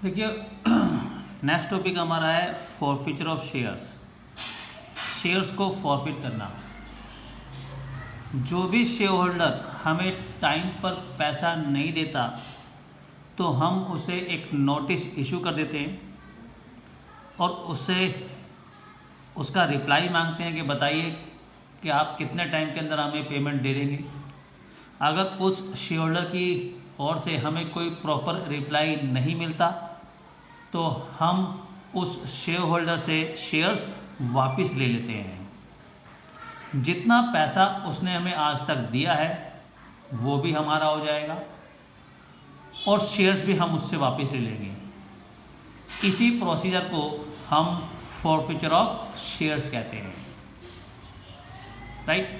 देखिए next topic हमारा है फॉरफीचर ऑफ शेयर्स। शेयर्स को फॉरफिट करना। जो भी शेयर होल्डर हमें टाइम पर पैसा नहीं देता तो हम उसे एक नोटिस इशू कर देते हैं और उससे उसका रिप्लाई मांगते हैं कि बताइए कि आप कितने टाइम के अंदर हमें पेमेंट दे देंगे। अगर उस शेयर होल्डर की ओर से हमें कोई प्रॉपर रिप्लाई नहीं मिलता तो हम उस शेयर होल्डर से शेयर्स वापस ले लेते हैं। जितना पैसा उसने हमें आज तक दिया है वो भी हमारा हो जाएगा और शेयर्स भी हम उससे वापस ले लेंगे। इसी प्रोसीजर को हम फॉरफीचर ऑफ शेयर्स कहते हैं। राइट।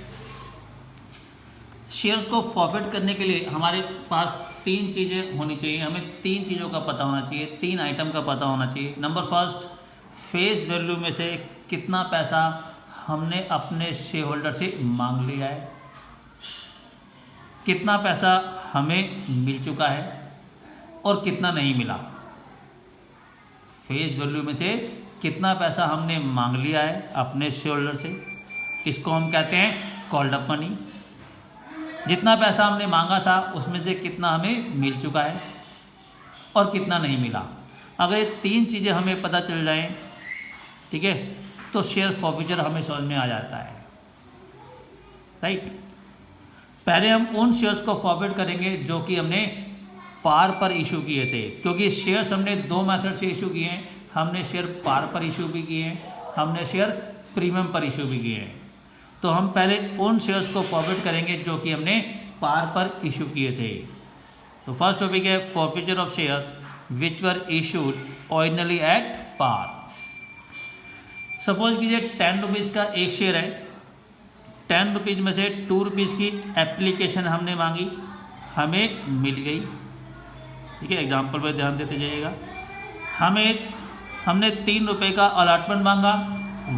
शेयर्स को फॉरफिट करने के लिए हमारे पास तीन चीज़ें होनी चाहिए। हमें तीन चीज़ों का पता होना चाहिए, तीन आइटम का पता होना चाहिए। नंबर फर्स्ट, फेस वैल्यू में से कितना पैसा हमने अपने शेयर होल्डर से मांग लिया है, कितना पैसा हमें मिल चुका है और कितना नहीं मिला। फेस वैल्यू में से कितना पैसा हमने मांग लिया है अपने शेयर होल्डर से, इसको हम कहते हैं कॉल्ड अप मनी। जितना पैसा हमने मांगा था उसमें से कितना हमें मिल चुका है और कितना नहीं मिला। अगर ये तीन चीज़ें हमें पता चल जाएं, ठीक है, तो शेयर फॉरफीचर हमें समझ में आ जाता है। राइट। पहले हम उन शेयर्स को फॉरफिट करेंगे जो कि हमने पार पर इशू किए थे, क्योंकि शेयर्स हमने दो मेथड से इशू किए हैं। हमने शेयर पार पर इशू भी किए हैं, हमने शेयर प्रीमियम पर इशू भी किए हैं। तो हम पहले उन शेयर्स को फॉरफिट करेंगे जो कि हमने पार पर इशू किए थे। तो फर्स्ट टॉपिक है forfeiture of shares which were issued originally at par. Suppose कीजिए 10 रुपीज़ का एक शेयर है। 10 रुपीज़ में से 2 रुपीज़ की एप्लीकेशन हमने मांगी, हमें मिल गई। ठीक है, एग्जाम्पल पर ध्यान देते जाइएगा। हमने 3 रुपये का अलॉटमेंट मांगा,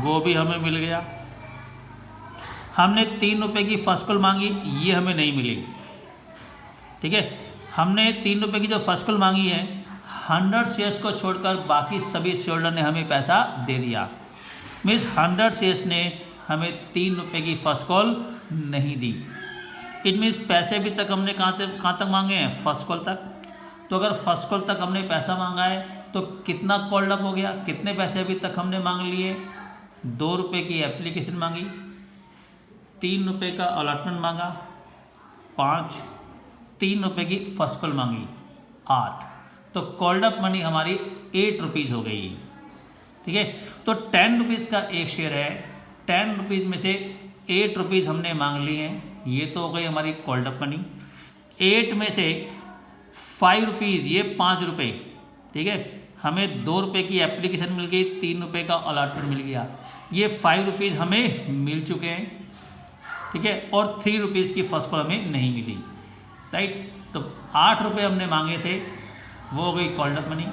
वो भी हमें मिल गया। हमने 3 रुपये की फर्स्ट कॉल मांगी, ये हमें नहीं मिली। ठीक है, हमने 3 रुपये की जो फर्स्ट कॉल मांगी है 100 शेयर्स को छोड़कर बाकी सभी शेयर होल्डर ने हमें पैसा दे दिया। मीन्स 100 शेयर्स ने हमें 3 रुपये की फर्स्ट कॉल नहीं दी। इट मीन्स पैसे भी तक हमने कहाँ तक मांगे हैं, फर्स्ट कॉल तक। तो अगर फर्स्ट कॉल तक हमने पैसा मांगा है तो कितना कॉल्ड अप हो गया, कितने पैसे अभी तक हमने मांग लिए। 2 रुपये की एप्लीकेशन मांगी, 3 रुपये का अलॉटमेंट मांगा, 5, 3 रुपये की फर्स्ट कॉल मांगी, 8। तो कॉल्ड अप मनी हमारी 8 रुपीज़ हो गई। ठीक है, तो 10 रुपीज़ का एक शेयर है, 10 रुपीज़ में से 8 रुपीज़ हमने मांग लिए हैं, ये तो हो गई हमारी कॉल्ड अप मनी। 8 में से 5 रुपीज़, ये 5 रुपये। ठीक है, हमें 2 रुपये की एप्लीकेशन मिल गई, 3 रुपये का अलॉटमेंट मिल गया, ये 5 रुपीज़ हमें मिल चुके हैं। ठीक है, और 3 रुपीज़ की फर्स्ट कॉल हमें नहीं मिली। राइट। तो 8 रुपये हमने मांगे थे, वो हो गई कॉल्ड अप मनी।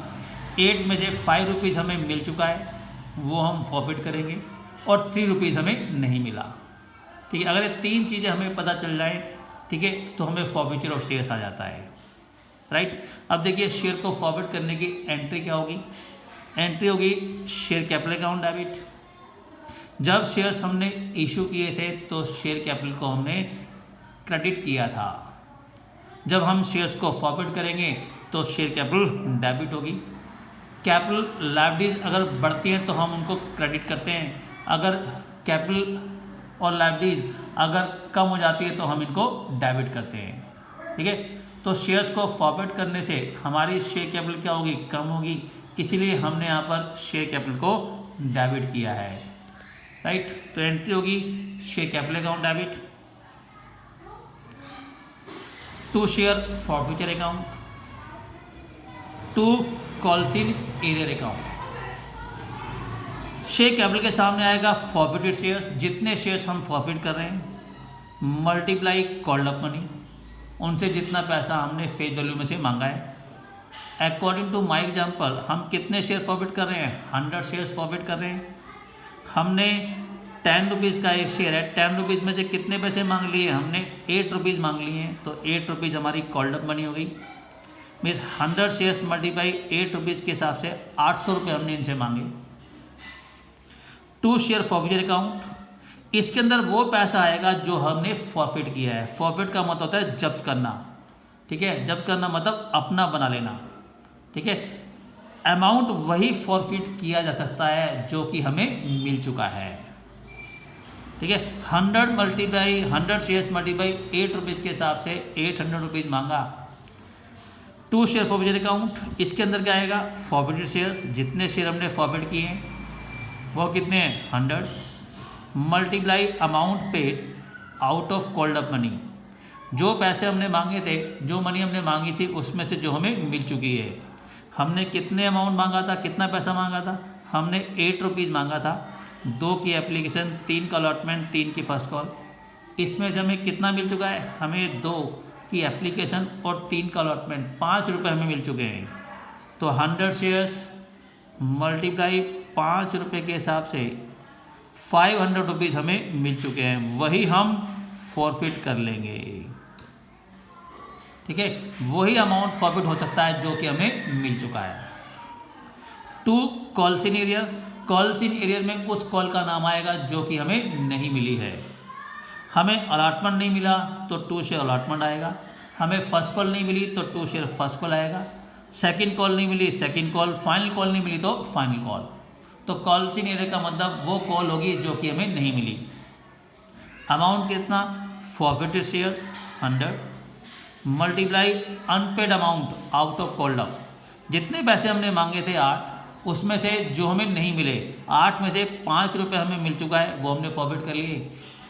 8 में से 5 रुपीज़ हमें मिल चुका है, वो हम फॉरफिट करेंगे, और 3 रुपीज़ हमें नहीं मिला। ठीक है, अगर ये तीन चीज़ें हमें पता चल जाए, ठीक है, तो हमें फॉरफीचर ऑफ शेयर्स आ जाता है। राइट। अब देखिए शेयर को फॉरवर्ड करने की एंट्री क्या होगी। एंट्री होगी शेयर कैपिटल अकाउंट डेबिट। जब शेयर्स हमने इशू किए थे तो शेयर कैपिटल को हमने क्रेडिट किया था। जब हम शेयर्स को फॉरवर्ड करेंगे तो शेयर कैपिटल डेबिट होगी। कैपिटल लायबिलिटीज अगर बढ़ती हैं तो हम उनको क्रेडिट करते हैं, अगर कैपिटल और लायबिलिटीज अगर कम हो जाती है तो हम इनको डेबिट करते हैं। ठीक है, तो शेयर्स को फॉरवर्ड करने से हमारी शेयर कैपिटल क्या होगी, कम होगी, इसलिए हमने यहाँ पर शेयर कैपिटल को डेबिट किया है। राइट। तो एंट्री होगी share capital account debit to share forfeiture account to calls in arrear account. Share capital के सामने आएगा फॉरफिटेड शेयर्स, जितने शेयर्स हम फॉरफिट कर रहे हैं, मल्टीप्लाई कॉल्ड अप मनी, उनसे जितना पैसा हमने फेस वैल्यू में से मांगा है। अकॉर्डिंग टू माई एग्जाम्पल हम कितने शेयर फॉरफिट कर रहे हैं, 100 शेयर्स फॉरफिट कर रहे हैं। हमने 10 रुपीज़ का एक शेयर है, 10 रुपीज़ में से कितने पैसे मांग लिए, हमने 8 रुपीज़ मांग लिए हैं, तो 8 रुपीज़ हमारी कॉल्ड अप मनी हो गई। मीन्स 100 शेयर्स मल्टीप्लाई 8 रुपीज़ के हिसाब से 800 रुपये हमने इनसे मांगे। 2 शेयर फॉरफिचर अकाउंट, इसके अंदर वो पैसा आएगा जो हमने फॉरफिट किया है। फॉरफिट का मतलब होता है जब्त करना, ठीक है, जब्त करना मतलब अपना बना लेना, ठीक है। अमाउंट वही फॉरफिट किया जा सकता है जो कि हमें मिल चुका है, ठीक है। 100 शेयर्स मल्टीप्लाई 8 रुपीज़ के हिसाब से 800 रुपीज़ मांगा। 2 शेयर फॉरफिचर अकाउंट, इसके अंदर क्या आएगा, फॉरफिटेड शेयर्स, जितने शेयर हमने फॉरफिट किए हैं वो कितने हैं 100, multiply amount paid out of called up money, जो पैसे हमने मांगे थे, जो मनी हमने मांगी थी उसमें से जो हमें मिल चुकी है। हमने कितने अमाउंट मांगा था, कितना पैसा मांगा था, हमने 8 रुपीज़ मांगा था। 2 की एप्लीकेशन, 3 का अलॉटमेंट, 3 की फर्स्ट कॉल, इसमें से हमें कितना मिल चुका है, हमें 2 की एप्लीकेशन और 3 का अलॉटमेंट, 5 रुपये हमें मिल चुके हैं। तो 100 शेयर्स मल्टीप्लाई 5 रुपये के हिसाब से 500 रुपीज़ हमें मिल चुके हैं, वही हम फॉरफिट कर लेंगे, ठीक है। वही अमाउंट फॉरफिट हो सकता है जो कि हमें मिल चुका है। 2 calls in arrear, calls in arrear में उस कॉल का नाम आएगा जो कि हमें नहीं मिली है। हमें अलॉटमेंट नहीं मिला तो 2 शेयर अलॉटमेंट आएगा, हमें फर्स्ट कॉल नहीं मिली तो 2 शेयर फर्स्ट कॉल आएगा, सेकंड कॉल नहीं मिली सेकंड कॉल, फाइनल कॉल नहीं मिली तो फाइनल कॉल। तो कॉल्स इन एरियर का मतलब वो कॉल होगी जो कि हमें नहीं मिली। अमाउंट कितना, forfeited shares 100 multiply unpaid amount out of called up, जितने पैसे हमने मांगे थे 8, उसमें से जो हमें नहीं मिले 8 में से 5 रुपये हमें मिल चुका है, वो हमने फॉरफिट कर लिए।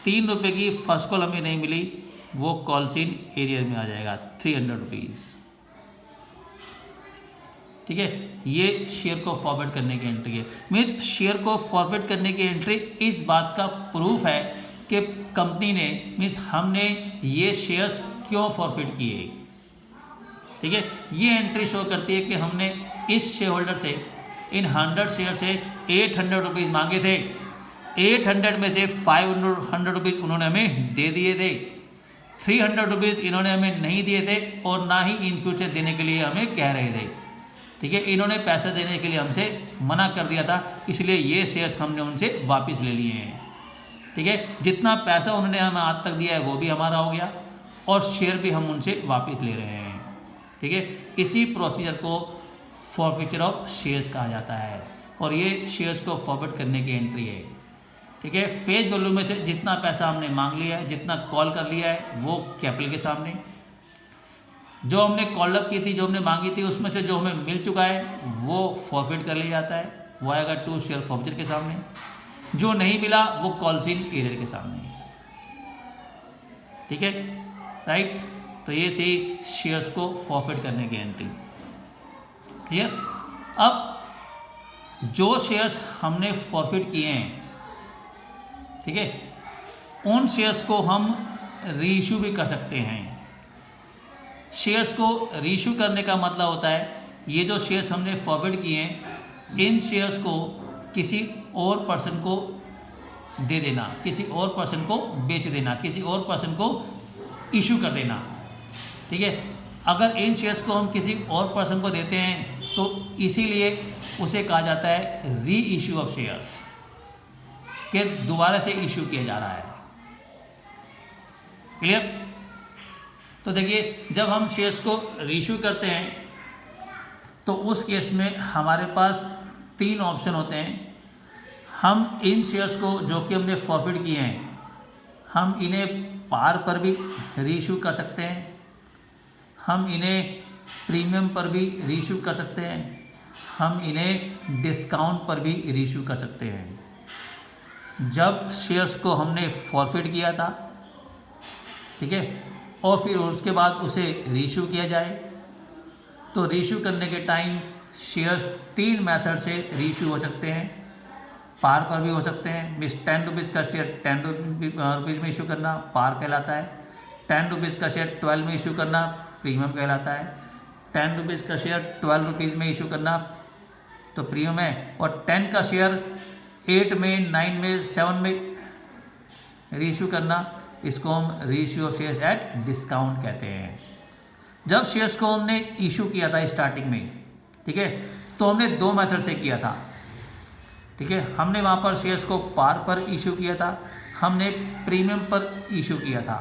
3 रुपये की फर्स्ट कॉल हमें नहीं मिली, वो कॉल्स इन एरियर में आ जाएगा 300 रुपीज़, ठीक है। ये शेयर को फॉरवर्ड करने की एंट्री है। मीन्स शेयर को फॉरवर्ड करने की एंट्री इस बात का प्रूफ है कि कंपनी ने, मीन्स हमने ये शेयर्स क्यों फॉरफिट किए, ठीक है। ये एंट्री शो करती है कि हमने इस शेयर होल्डर से इन 100 शेयर से 800 रुपीज़ मांगे थे, 800 में से 500 रुपीज़ उन्होंने हमें दे दिए थे, 300 रुपीज़ इन्होंने हमें नहीं दिए थे और ना ही इन फ्यूचर देने के लिए हमें कह रहे थे, ठीक है। इन्होंने पैसा देने के लिए हमसे मना कर दिया था, इसलिए ये शेयर्स हमने उनसे वापस ले लिए हैं, ठीक है। जितना पैसा उन्होंने हमें आज तक दिया है वो भी हमारा हो गया और शेयर भी हम उनसे वापस ले रहे हैं, ठीक है। इसी प्रोसीजर को फॉरफिचर ऑफ शेयर्स कहा जाता है और ये शेयर्स को फॉरवर्ड करने की एंट्री है, ठीक है। फेज वैल्यू में से जितना पैसा हमने मांग लिया है, जितना कॉल कर लिया है, वो कैपिटल के सामने, जो हमने कॉल अप की थी, जो हमने मांगी थी, उसमें से जो हमें मिल चुका है वो फॉरफिट कर लिया जाता है, वो आएगा 2 शेयर फॉरफिचर के सामने। जो नहीं मिला वो कॉल्स इन एरियर के सामने, ठीक है, राइट। तो ये थी शेयर्स को फॉरफिट करने की एंट्री, क्लियर। अब जो शेयर्स हमने फॉरफिट किए हैं, ठीक है, उन शेयर्स को हम रीइश्यू भी कर सकते हैं। शेयर्स को रीइश्यू करने का मतलब होता है ये जो शेयर्स हमने फॉरवर्ड किए हैं, इन शेयर्स को किसी और पर्सन को दे देना, किसी और पर्सन को बेच देना, किसी और पर्सन को इशू कर देना, ठीक है। अगर इन शेयर्स को हम किसी और पर्सन को देते हैं तो इसीलिए उसे कहा जाता है री इशू ऑफ शेयर्स, कि दोबारा से इशू किया जा रहा है, क्लियर। तो देखिए, जब हम शेयर्स को रीइश्यू करते हैं तो उस केस में हमारे पास 3 ऑप्शन होते हैं। हम इन शेयर्स को जो कि हमने फॉरफिट किए हैं, हम इन्हें पार पर भी रीइश्यू कर सकते हैं, हम इन्हें प्रीमियम पर भी रीइश्यू कर सकते हैं, हम इन्हें डिस्काउंट पर भी रीइश्यू कर सकते हैं। जब शेयर्स को हमने फॉरफिट किया था, ठीक है, और फिर उसके बाद उसे रीइश्यू किया जाए, तो रीइश्यू करने के टाइम शेयर्स 3 मेथड से रीइश्यू हो सकते हैं। पार पर भी हो सकते हैं, मीन्स 10 रुपीज़ का शेयर 10 रुपीज़ में इशू करना पार कहलाता है, 10 रुपीज़ का शेयर 12 में इशू करना प्रीमियम कहलाता है, 10 रुपीज़ का शेयर 12 रुपीज़ में इशू करना तो प्रीमियम है, और 10 का शेयर 8 में 9 में 7 में रीइश्यू करना, इसको हम reissue of shares at discount कहते हैं। जब शेयर्स को हमने इशू किया था स्टार्टिंग में, ठीक है, तो हमने 2 मेथड से किया था, ठीक है। हमने वहाँ पर शेयर्स को पार पर इशू किया था, हमने प्रीमियम पर इशू किया था,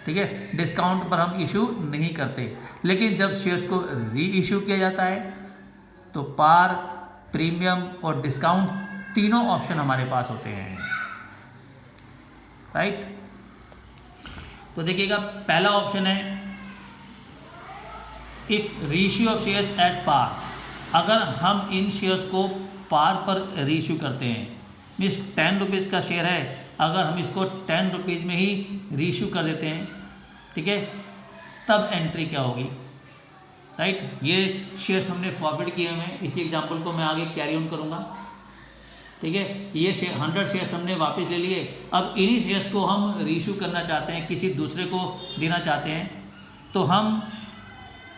ठीक है। डिस्काउंट पर हम इशू नहीं करते, लेकिन जब शेयर्स को री इशू किया जाता है तो पार, प्रीमियम और डिस्काउंट तीनों ऑप्शन हमारे पास होते हैं, राइट। तो देखिएगा, पहला ऑप्शन है if reissue of shares at par, अगर हम इन शेयर्स को पार पर रीइश्यू करते हैं, मीन्स 10 रुपीज़ का शेयर है, अगर हम इसको 10 रुपीज़ में ही रीइश्यू कर देते हैं, ठीक है, तब एंट्री क्या होगी, राइट। ये शेयर्स हमने फॉरवर्ड किए हुए हैं, इसी एग्जांपल को मैं आगे कैरी ऑन करूँगा, ठीक है। ये 100 शेयर्स हमने वापस ले लिए, अब इन्हीं शेयर्स को हम रीइश्यू करना चाहते हैं, किसी दूसरे को देना चाहते हैं, तो हम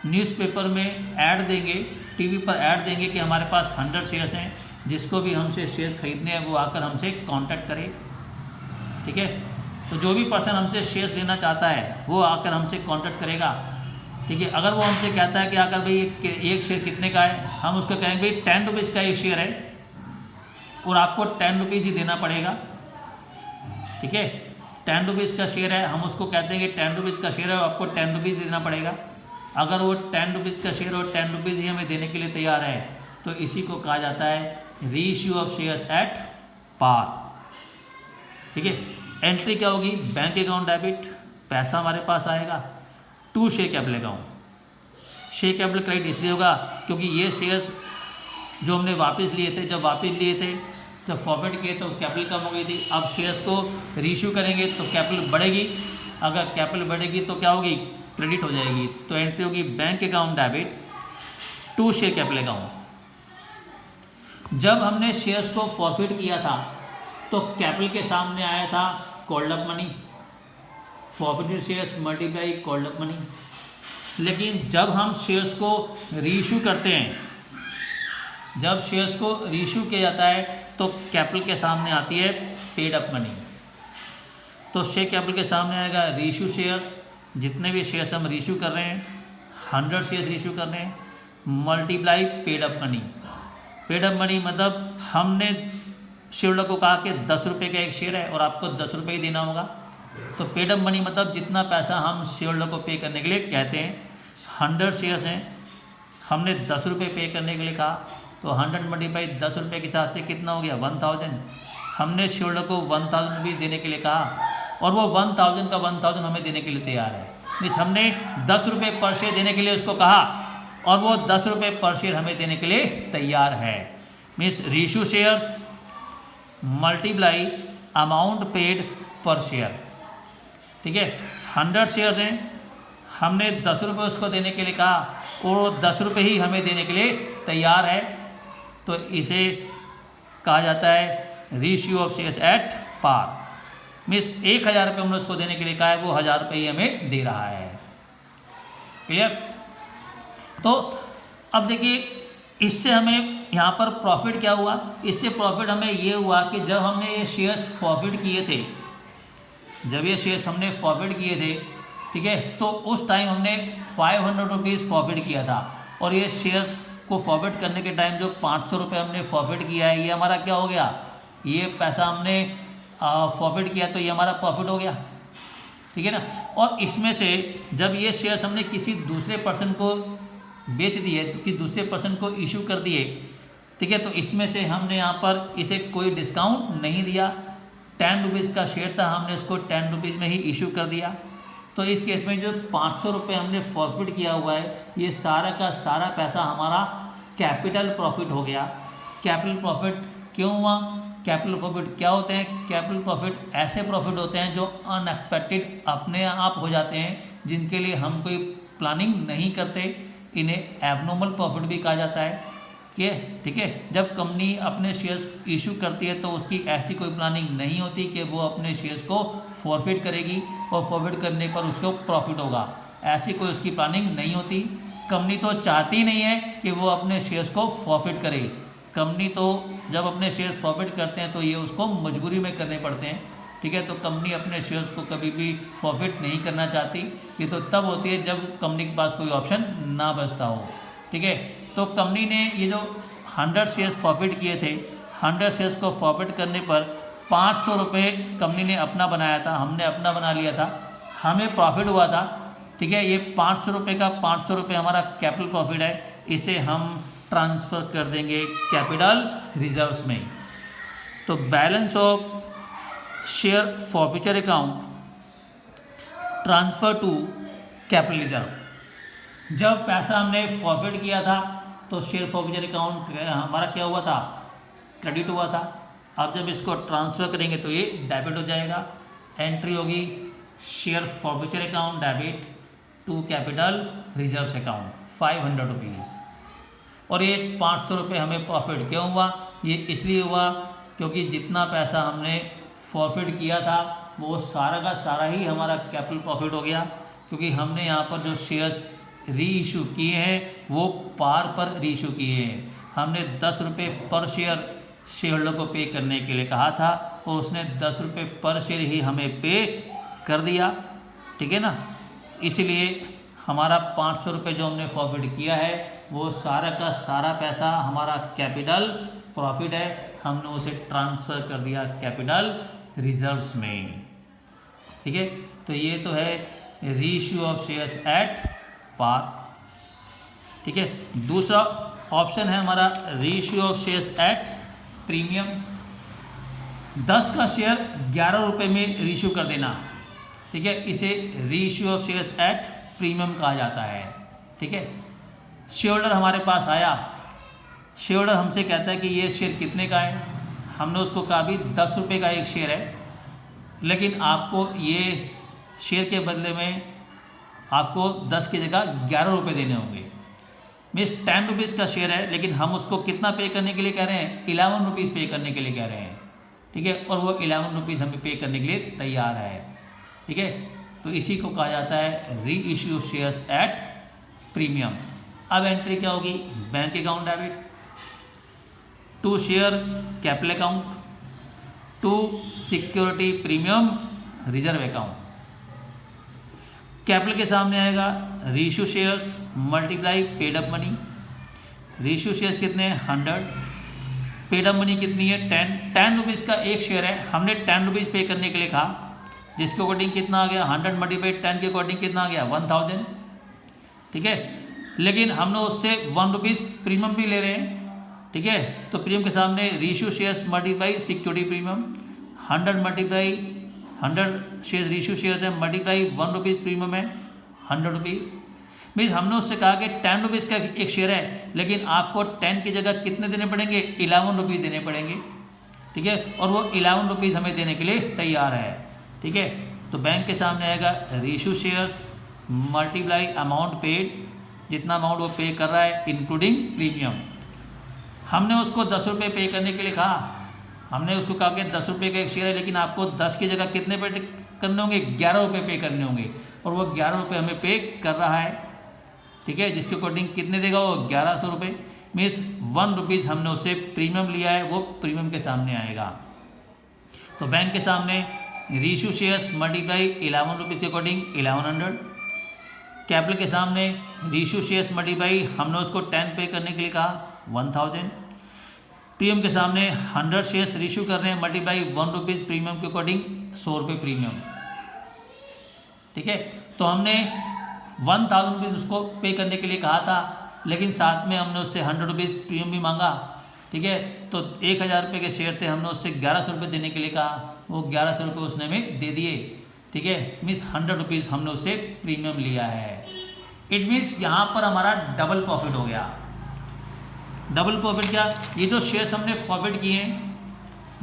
न्यूज़पेपर में ऐड देंगे, टीवी पर ऐड देंगे कि हमारे पास 100 शेयर्स हैं, जिसको भी हमसे शेयर खरीदने हैं वो आकर हमसे कांटेक्ट करे, ठीक है। तो जो भी पर्सन हमसे शेयर्स लेना चाहता है वो आकर हमसे कांटेक्ट करेगा, ठीक है। अगर वो हमसे कहता है कि आकर भाई एक शेयर कितने का है, हम उसको कहेंगे भाई 10 रुपीज़ का एक शेयर है और आपको 10 रुपीज़ ही देना पड़ेगा, ठीक है। 10 रुपीज़ का शेयर है, हम उसको कहते हैं कि 10 रुपीज़ का शेयर है और आपको 10 रुपीज़ देना पड़ेगा। अगर वो 10 रुपीज़ का शेयर और 10 रुपीज़ ही हमें देने के लिए तैयार है, तो इसी को कहा जाता है reissue of shares at par, ठीक है। एंट्री क्या होगी, बैंक अकाउंट डेबिट, पैसा हमारे पास आएगा, to share capital account. Share capital credit इसलिए होगा क्योंकि ये शेयर्स जो हमने वापस लिए थे, जब वापस लिए थे, जब फॉरवर्ड किए तो कैपिटल कम हो गई थी, अब शेयर्स को रीइश्यू करेंगे तो कैपिटल बढ़ेगी, अगर कैपिटल बढ़ेगी तो क्या होगी, क्रेडिट हो जाएगी, तो एंट्री होगी bank account debit to share capital account. जब हमने शेयर्स को फॉरफिट किया था तो कैपिटल के सामने आया था called up money, forfeited shares multiply called up money. लेकिन जब हम शेयर्स को रीइश्यू करते हैं, जब शेयर्स को रीइश्यू किया जाता है तो कैपिटल के सामने आती है पेड अप मनी। तो शेयर कैपिटल के सामने आएगा रीइश्यू शेयर्स, जितने भी शेयर्स हम रीइश्यू कर रहे हैं, 100 शेयर्स रीइश्यू कर रहे हैं, multiply paid up money. Paid up money मतलब हमने शेयर को कहा कि 10 रुपये का एक शेयर है और आपको 10 रुपये ही देना होगा, तो पेड अप मनी मतलब जितना पैसा हम शेयर को पे करने के लिए कहते हैं। 100 शेयर्स हैं, हमने 10 रुपये पे करने के लिए कहा, तो 100 मल्टीप्लाई 10 रुपये के साथ कितना हो गया, 1000। हमने शेयर को 1000 रुपीज़ देने के लिए कहा और वो 1000 का 1000 हमें देने के लिए तैयार है, मीन्स हमने 10 रुपये पर शेयर देने के लिए उसको कहा और वो 10 रुपये पर शेयर हमें देने के लिए तैयार है, means reissue shares multiply amount paid पर शेयर, ठीक है। 100 शेयर्स हैं, हमने 10 रुपये उसको देने के लिए कहा और 10 रुपये ही हमें देने के लिए तैयार है, तो इसे कहा जाता है reissue of shares at par, means 1000 रुपये हमने उसको देने के लिए कहा है, वो 1000 रुपये ही हमें दे रहा है। क्लियर। तो अब देखिए इससे हमें यहाँ पर प्रॉफिट क्या हुआ, इससे प्रॉफिट हमें ये हुआ कि जब हमने ये शेयर्स फॉरवर्ड किए थे, जब ये शेयर्स हमने फॉरवर्ड किए थे, ठीक है, तो उस टाइम हमने 500 रुपीज़ फॉरवर्ड किया था और ये शेयर्स को फॉरवर्ड करने के टाइम जो 500 रुपये हमने फॉरवर्ड किया है, ये हमारा क्या हो गया, ये पैसा हमने फॉरवर्ड किया तो ये हमारा प्रॉफिट हो गया, ठीक है ना। और इसमें से जब ये शेयर्स हमने किसी दूसरे पर्सन को बेच दिए, तो किसी दूसरे पर्सन को इशू कर दिए, ठीक है, तो इसमें से हमने यहाँ पर इसे कोई डिस्काउंट नहीं दिया, 10 रुपीज़ का शेयर था, हमने इसको 10 रुपीज़ में ही इशू कर दिया। तो इस केस में जो 500 रुपये हमने फॉरफिट किया हुआ है, ये सारा का सारा पैसा हमारा कैपिटल प्रॉफिट हो गया। कैपिटल प्रॉफिट क्यों हुआ, कैपिटल प्रॉफिट क्या होते हैं, कैपिटल प्रॉफिट ऐसे प्रॉफिट होते हैं जो अनएक्सपेक्टेड अपने आप हो जाते हैं, जिनके लिए हम कोई प्लानिंग नहीं करते, इन्हें एबनॉर्मल प्रॉफिट भी कहा जाता है, ठीक है। जब कंपनी अपने शेयर्स इशू करती है तो उसकी ऐसी कोई प्लानिंग नहीं होती कि वो अपने शेयर्स को फॉरफिट करेगी और फॉरवर्ड करने पर उसको प्रॉफिट होगा, ऐसी कोई उसकी प्लानिंग नहीं होती। कंपनी तो चाहती नहीं है कि वो अपने शेयर्स को फॉरफिट करे, कंपनी तो जब अपने शेयर्स फॉरवर्ड करते हैं तो ये उसको मजबूरी में करने पड़ते हैं, ठीक है। तो कंपनी अपने शेयर्स को कभी भी प्रॉफिट नहीं करना चाहती। ये तो तब होती है जब कंपनी के पास कोई ऑप्शन ना बचता हो, ठीक है। तो कंपनी ने ये जो 100 शेयर्स प्रॉफिट किए थे, 100 शेयर्स को प्रॉफिट करने पर 500 रुपये कंपनी ने अपना बनाया था, हमने अपना बना लिया था, हमें प्रॉफिट हुआ था, ठीक है। ये 500 रुपये का 500 रुपये हमारा कैपिटल प्रॉफिट है, इसे हम ट्रांसफ़र कर देंगे कैपिटल रिजर्व्स में। तो balance of share forfeiture account transfer to capital reserve. जब पैसा हमने फॉरफिट किया था तो शेयर फॉरफीचर अकाउंट हमारा क्या हुआ था, क्रेडिट हुआ था। अब जब इसको ट्रांसफ़र करेंगे तो ये डेबिट हो जाएगा। एंट्री होगी share forfeiture account debit to capital reserves account 500 rupees. और ये 500 रुपये हमें प्रॉफिट क्यों हुआ, ये इसलिए हुआ क्योंकि जितना पैसा हमने फॉरफिट किया था वो सारा का सारा ही हमारा कैपिटल प्रॉफिट हो गया, क्योंकि हमने यहाँ पर जो शेयर्स री इशू किए हैं वो पार पर री इशू किए हैं। हमने 10 रुपये पर शेयर शेयर होल्डर को पे करने के लिए कहा था और उसने 10 रुपये पर शेयर ही हमें पे कर दिया, ठीक है ना। इसलिए हमारा 500 रुपये जो हमने प्रॉफिट किया है वो सारा का सारा पैसा हमारा कैपिटल प्रॉफिट है, हमने उसे ट्रांसफ़र कर दिया कैपिटल रिजर्व्स में, ठीक है। तो ये तो है reissue of shares at par, ठीक है। दूसरा ऑप्शन है हमारा reissue of shares at premium. 10 का शेयर 11 रुपये में रीइश्यू कर देना, ठीक है, इसे reissue of shares at premium कहा जाता है, ठीक है। शेयर होल्डर हमारे पास आया, शेयर होल्डर हमसे कहता है कि ये शेयर कितने का है, हमने उसको कहा भी 10 रुपये का एक शेयर है, लेकिन आपको ये शेयर के बदले में आपको 10 की जगह 11 रुपये देने होंगे। मीन्स 10 रुपीज़ का शेयर है, लेकिन हम उसको कितना पे करने के लिए कह रहे हैं, 11 रुपीज़ पे करने के लिए कह रहे हैं, ठीक है। और वो 11 रुपीज़ हमें पे करने के लिए तैयार है, ठीक है। तो इसी को कहा जाता है reissue shares at premium. अब एंट्री क्या होगी, bank account debit to share capital account to security premium reserve account. Capital के सामने आएगा reissue shares multiply paid up money. Reissue shares कितने हैं 100, पेड अप मनी कितनी है 10 रुपीज़ का एक शेयर है, हमने 10 रुपीज़ पे करने के लिए कहा, जिसके अकॉर्डिंग कितना आ गया 100 मल्टीप्लाई 10 के अकॉर्डिंग कितना आ गया 1000, ठीक है। लेकिन हमने उससे 1 रुपीज़ प्रीमियम भी ले रहे हैं, ठीक है। तो प्रीमियम के सामने reissue shares multiply security premium 100 multiply 100 shares reissue shares है मल्टीप्लाई 1 रुपीज़ प्रीमियम है 100 रुपीज़। मीन्स हमने उससे कहा कि 10 रुपीज़ का एक शेयर है, लेकिन आपको 10 की जगह कितने देने पड़ेंगे 11 रुपीज़ देने पड़ेंगे, ठीक है। और वो 11 रुपीज़ हमें देने के लिए तैयार है, ठीक है। तो बैंक के सामने आएगा reissue shares multiply amount paid, जितना अमाउंट वो पे कर रहा है इंक्लूडिंग प्रीमियम। हमने उसको 10 रुपये पे करने के लिए कहा, हमने उसको कहा कि 10 रुपये का एक शेयर है, लेकिन आपको 10 की जगह कितने पे करने होंगे 11 रुपये पे करने होंगे, और वो 11 रुपये हमें पे कर रहा है, ठीक है। जिसके अकॉर्डिंग कितने देगा वो 1100 रुपये। मीन्स 1 रुपीज़ हमने उससे प्रीमियम लिया है, वो प्रीमियम के सामने आएगा। तो बैंक के सामने रीइश्यू शेयर्स मल्टीप्लाई 11 रुपीज़ के अकॉर्डिंग 1100। कैपिटल के सामने रीइश्यू शेयर्स मल्टीप्लाई हमने उसको 10 पे करने के लिए कहा 1000। प्रीमियम के सामने 100 शेयर्स रीइश्यू कर रहे हैं मल्टीप्लाई 1 रुपीज़ प्रीमियम के अकॉर्डिंग 100 रुपये प्रीमियम, ठीक है। तो हमने 1000 रुपीज़ उसको पे करने के लिए कहा था, लेकिन साथ में हमने उससे 100 रुपीज़ प्रीमियम भी मांगा, ठीक है। तो 1000 रुपये के शेयर थे, हमने उससे 1100 रुपये देने के लिए कहा, वो 1100 रुपये उसने हमें दे दिए, ठीक है। मीन्स 100 रुपीज़ हमने उससे प्रीमियम लिया है। इट मीन्स यहाँ पर हमारा डबल प्रॉफिट हो गया। डबल प्रॉफिट क्या, ये जो शेयर्स हमने प्रॉफिट किए हैं,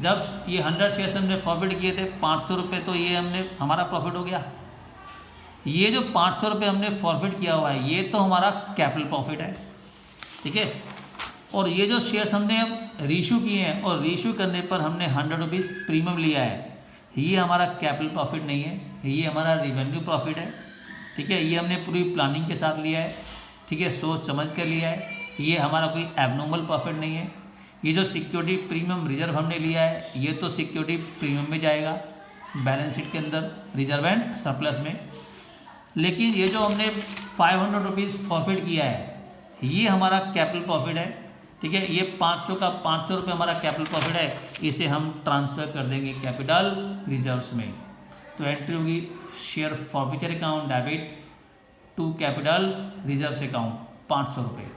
जब ये 100 शेयर्स हमने प्रॉफिट किए थे 500 रुपये, तो ये हमने हमारा प्रॉफिट हो गया। ये जो 500 रुपये हमने प्रॉफिट किया हुआ है, ये तो हमारा कैपिटल प्रॉफिट है, ठीक है। और ये जो शेयर्स हमने अब रीइश्यू किए हैं और रीइश्यू करने पर हमने 100 रुपीज़ प्रीमियम लिया है, ये हमारा कैपिटल प्रॉफिट नहीं है, ये हमारा रिवेन्यू प्रॉफिट है, ठीक है। ये हमने पूरी प्लानिंग के साथ लिया है, ठीक है, सोच समझ कर लिया है, ये हमारा कोई एबनॉर्मल प्रॉफिट नहीं है। ये जो सिक्योरिटी प्रीमियम रिजर्व हमने लिया है, ये तो सिक्योरिटी प्रीमियम में जाएगा, बैलेंस शीट के अंदर रिजर्व एंड सरप्लस में। लेकिन ये जो हमने 500 रुपीज़ प्रॉफिट किया है ये हमारा कैपिटल प्रॉफिट है, ठीक है। ये 500 का 500 रुपये हमारा कैपिटल प्रॉफिट है, इसे हम ट्रांसफ़र कर देंगे कैपिटल रिजर्व्स में। तो एंट्री होगी share forfeiture account debit to capital reserves account 500 रुपये।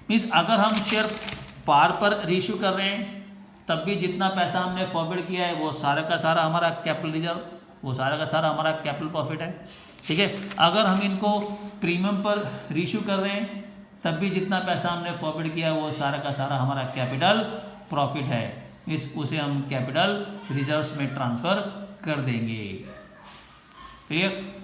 मीन्स अगर हम शेयर पार पर रीइश्यू कर रहे हैं तब भी जितना पैसा हमने फॉरवर्ड किया है वो सारा का सारा हमारा कैपिटल रिजर्व, वो सारा का सारा हमारा कैपिटल प्रॉफिट है, ठीक है। अगर हम इनको प्रीमियम पर रीइश्यू कर रहे हैं तब भी जितना पैसा हमने फॉरवर्ड किया है वो सारा का सारा हमारा कैपिटल प्रॉफिट है, उसे हम कैपिटल रिजर्व्स में ट्रांसफ़र कर देंगे। क्लियर।